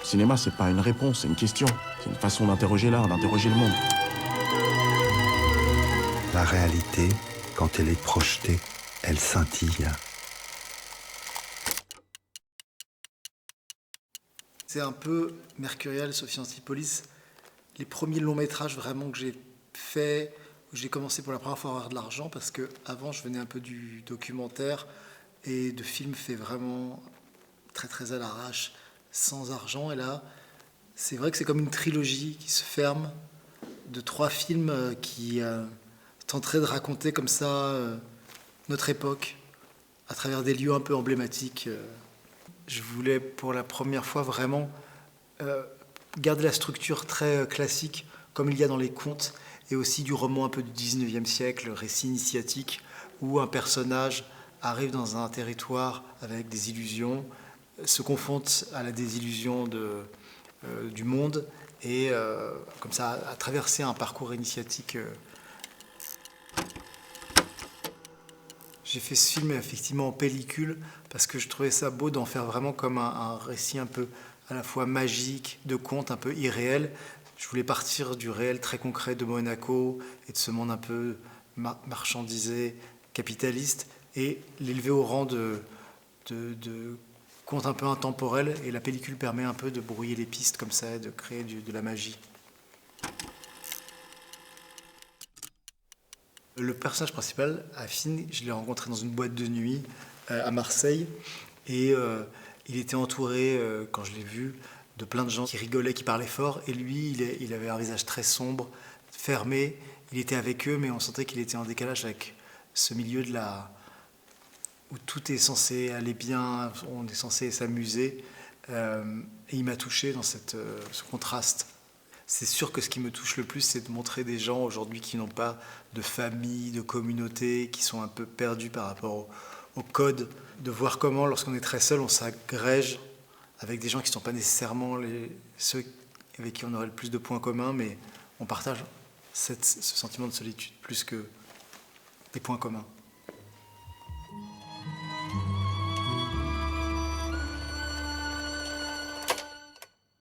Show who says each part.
Speaker 1: Le cinéma, c'est pas une réponse, c'est une question. C'est une façon d'interroger l'art, d'interroger le monde.
Speaker 2: La réalité, quand elle est projetée, elle scintille.
Speaker 3: C'est un peu Mercurial, Sophie Antipolis, les premiers longs métrages vraiment que j'ai fait, où j'ai commencé pour la première fois à avoir de l'argent, parce que avant je venais un peu du documentaire et de films faits vraiment très très à l'arrache, sans argent. Et là, c'est vrai que c'est comme une trilogie qui se ferme de 3 films qui tenteraient de raconter comme ça notre époque à travers des lieux un peu emblématiques. Je voulais pour la première fois vraiment garder la structure très classique comme il y a dans les contes et aussi du roman un peu du 19e siècle, récit initiatique où un personnage arrive dans un territoire avec des illusions, se confronte à la désillusion du monde et comme ça à traverser un parcours initiatique. J'ai fait ce film effectivement en pellicule parce que je trouvais ça beau d'en faire vraiment comme un récit un peu à la fois magique, de conte, un peu irréel. Je voulais partir du réel très concret de Monaco et de ce monde un peu marchandisé, capitaliste, et l'élever au rang de conte un peu intemporel. Et la pellicule permet un peu de brouiller les pistes comme ça, et de créer de la magie. Le personnage principal, Affine, je l'ai rencontré dans une boîte de nuit à Marseille. Et il était entouré, quand je l'ai vu, de plein de gens qui rigolaient, qui parlaient fort. Et lui, il avait un visage très sombre, fermé. Il était avec eux, mais on sentait qu'il était en décalage avec ce milieu où tout est censé aller bien, on est censé s'amuser. Et il m'a touché dans ce contraste. C'est sûr que ce qui me touche le plus, c'est de montrer des gens aujourd'hui qui n'ont pas de famille, de communauté, qui sont un peu perdus par rapport au code, de voir comment, lorsqu'on est très seul, on s'agrège avec des gens qui ne sont pas nécessairement ceux avec qui on aurait le plus de points communs, mais on partage ce sentiment de solitude plus que des points communs.